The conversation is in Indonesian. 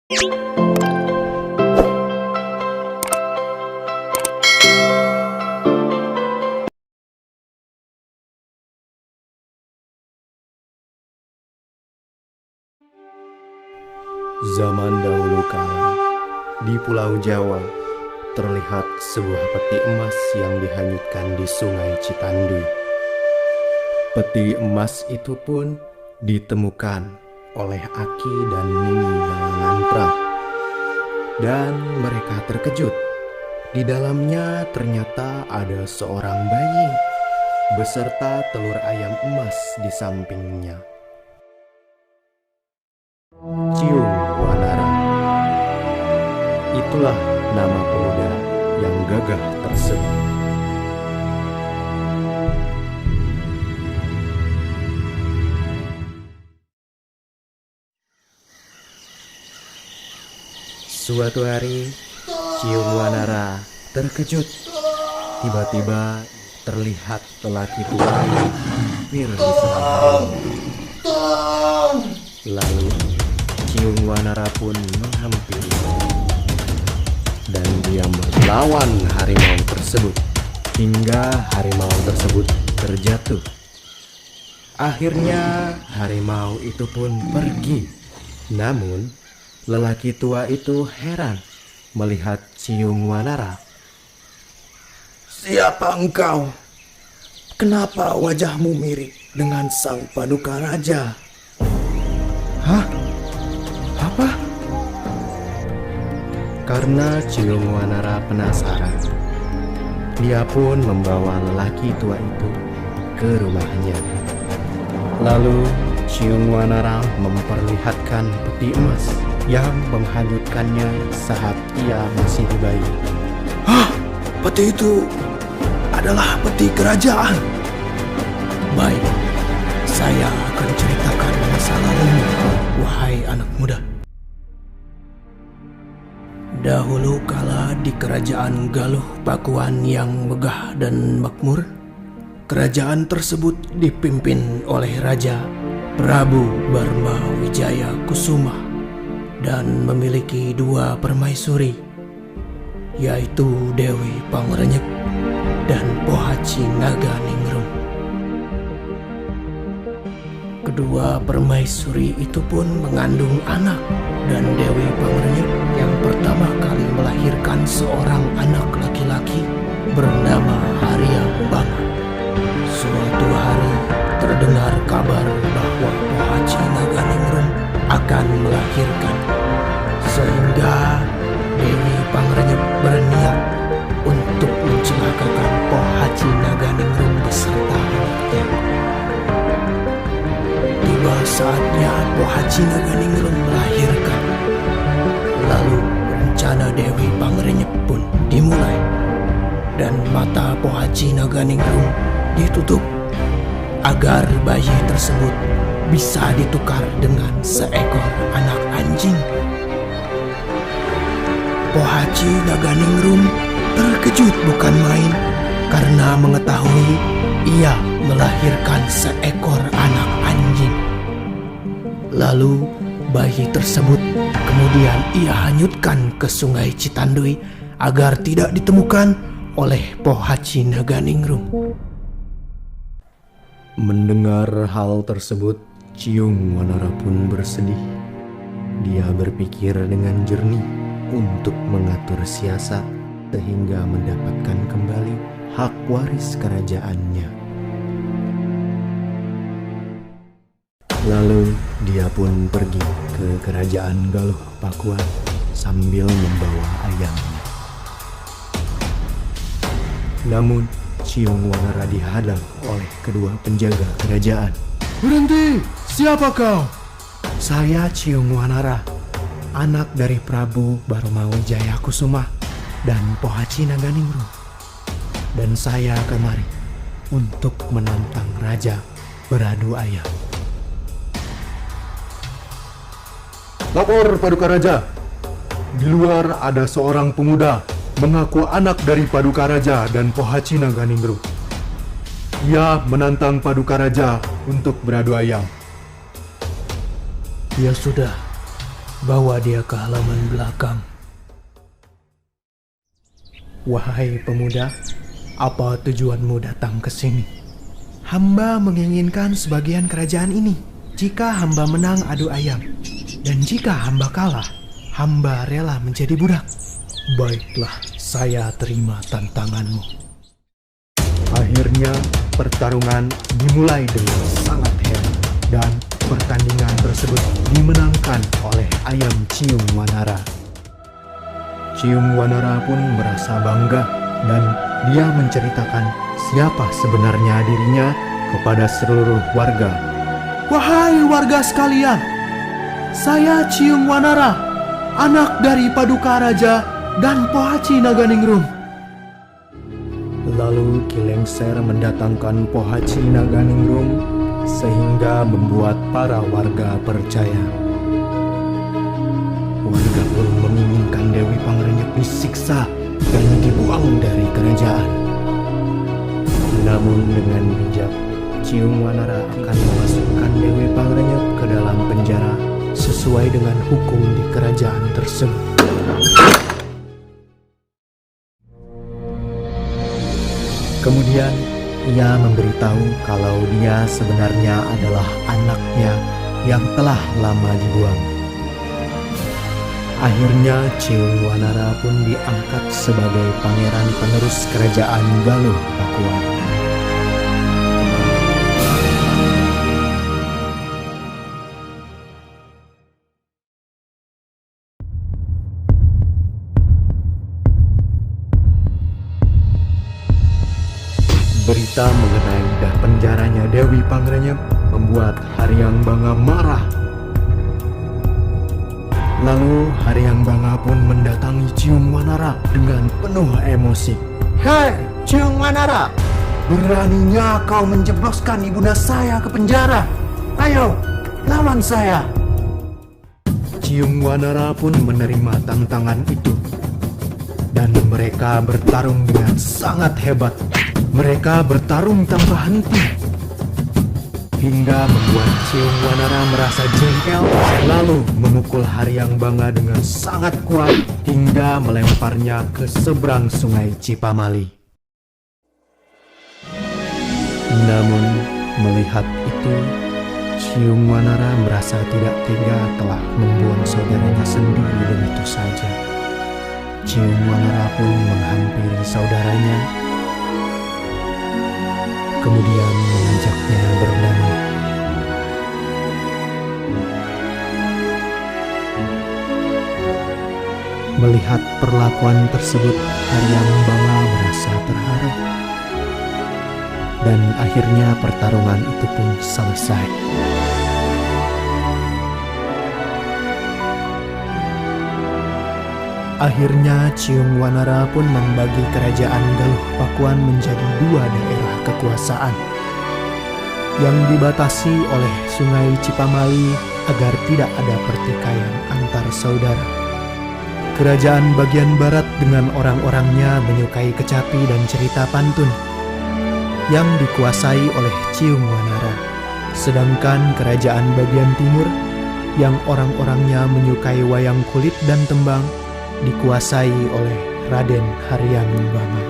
Zaman dahulu kala, di Pulau Jawa, terlihat sebuah peti emas yang dihanyutkan di Sungai Citanduy. Peti emas itu pun ditemukan oleh Aki dan Nini Dalangantra. Dan mereka terkejut. Di dalamnya ternyata ada seorang bayi beserta telur ayam emas di sampingnya. Ciung Wanara. Itulah nama pemuda yang gagah tersebut. Suatu hari, Ciung Wanara terkejut. Tiba-tiba terlihat lelaki tua yang hampir diserang. Lalu Ciung Wanara pun menghampiri dan dia melawan harimau tersebut hingga harimau tersebut terjatuh. Akhirnya harimau itu pun pergi. Namun lelaki tua itu heran melihat Ciung Wanara. "Siapa engkau? Kenapa wajahmu mirip dengan sang paduka raja?" "Hah? Apa?" Karena Ciung Wanara penasaran, dia pun membawa lelaki tua itu ke rumahnya. Lalu Ciung Wanara memperlihatkan peti emas yang menghanyutkannya saat ia masih bayi. "Hah? Peti itu adalah peti kerajaan." "Baik, saya akan ceritakan masa lalumu, wahai anak muda. Dahulu kala di kerajaan Galuh Pakuan yang megah dan makmur, kerajaan tersebut dipimpin oleh Raja Prabu Barma Wijaya Kusuma dan memiliki dua permaisuri, yaitu Dewi Pangrenyep dan Pohaci Naganingrum. Kedua permaisuri itu pun mengandung anak, dan Dewi Pangrenyep yang pertama kali melahirkan seorang anak laki-laki bernama Haryambana. Suatu hari terdengar kabar bahwa Pohaci Naganingrum akan melahirkan, sehingga Dewi Pangrenyep berniat untuk mencelakakan Pohaci Naganingrum beserta anaknya. Tiba saatnya Pohaci Naganingrum melahirkan. Lalu rencana Dewi Pangrenyep pun dimulai, dan mata Pohaci Naganingrum ditutup agar bayi tersebut bisa ditukar dengan seekor anak anjing. Pohaci Naganingrum terkejut bukan main karena mengetahui ia melahirkan seekor anak anjing. Lalu bayi tersebut kemudian ia hanyutkan ke Sungai Citanduy agar tidak ditemukan oleh Pohaci Naganingrum. Mendengar hal tersebut, Ciung Wanara pun bersedih. Dia berpikir dengan jernih untuk mengatur siasat sehingga mendapatkan kembali hak waris kerajaannya. Lalu dia pun pergi ke kerajaan Galuh Pakuan sambil membawa ayamnya. Namun Ciung Wanara dihadang oleh kedua penjaga kerajaan. "Berhenti! Siapa kau?" "Saya Ciung Wanara, anak dari Prabu Barma Wijaya Kusuma dan Pohaci Naganingrum. Dan saya kemari untuk menantang raja beradu ayam." "Lapor Paduka Raja, di luar ada seorang pemuda mengaku anak dari Paduka Raja dan Pohaci Naganingrum. Ia menantang Paduka Raja untuk beradu ayam." "Ya sudah, bawa dia ke halaman belakang. Wahai pemuda, apa tujuanmu datang ke sini? Hamba menginginkan sebagian kerajaan ini. Jika hamba menang adu ayam, dan jika hamba kalah, hamba rela menjadi budak. Baiklah, saya terima tantanganmu. Akhirnya pertarungan dimulai dengan sangat hebat dan pertandingan tersebut dimenangkan oleh ayam Ciung Wanara. Ciung Wanara pun merasa bangga dan dia menceritakan siapa sebenarnya dirinya kepada seluruh warga. Wahai warga sekalian, saya Ciung Wanara, anak dari Paduka Raja dan Pohaci Naganingrum. Lalu Ki Lengser mendatangkan Pohaci Naganingrum sehingga membuat para warga percaya. Warga pun menginginkan Dewi Pangrenyep disiksa dan dibuang dari kerajaan. Namun dengan bijak, Ciung Wanara akan memasukkan Dewi Pangrenyep ke dalam penjara sesuai dengan hukum di kerajaan tersebut. Kemudian ia memberitahu kalau dia sebenarnya adalah anaknya yang telah lama dibuang. Akhirnya Ciung Wanara pun diangkat sebagai pangeran penerus kerajaan Galuh Pakuan. Berita mengenai penjaranya Dewi Pangrenyep membuat Haryang Banga marah. Lalu Haryang Banga pun mendatangi Ciung Wanara dengan penuh emosi. Hei Ciung Wanara, beraninya kau menjebloskan ibunda saya ke penjara. Ayo, lawan saya. Ciung Wanara pun menerima tantangan itu. Dan mereka bertarung dengan sangat hebat. Mereka bertarung tanpa henti. Hingga membuat Ciung Wanara merasa jengkel, lalu memukul Haryang Banga dengan sangat kuat hingga melemparnya ke seberang sungai Cipamali. Namun melihat itu, Ciung Wanara merasa tidak tega telah membuang saudaranya sendiri begitu saja. Ciung Wanara pun menghampiri saudaranya, kemudian mengajaknya berdamai. Melihat perlakuan tersebut, Haryang Banga merasa terharu. Dan akhirnya pertarungan itu pun selesai. Akhirnya Ciung Wanara pun membagi kerajaan Galuh Pakuan menjadi dua daerah kekuasaan yang dibatasi oleh sungai Cipamali agar tidak ada pertikaian antar saudara. Kerajaan bagian barat dengan orang-orangnya menyukai kecapi dan cerita pantun yang dikuasai oleh Ciung Wanara. Sedangkan kerajaan bagian timur yang orang-orangnya menyukai wayang kulit dan tembang dikuasai oleh Raden Haryang Banga.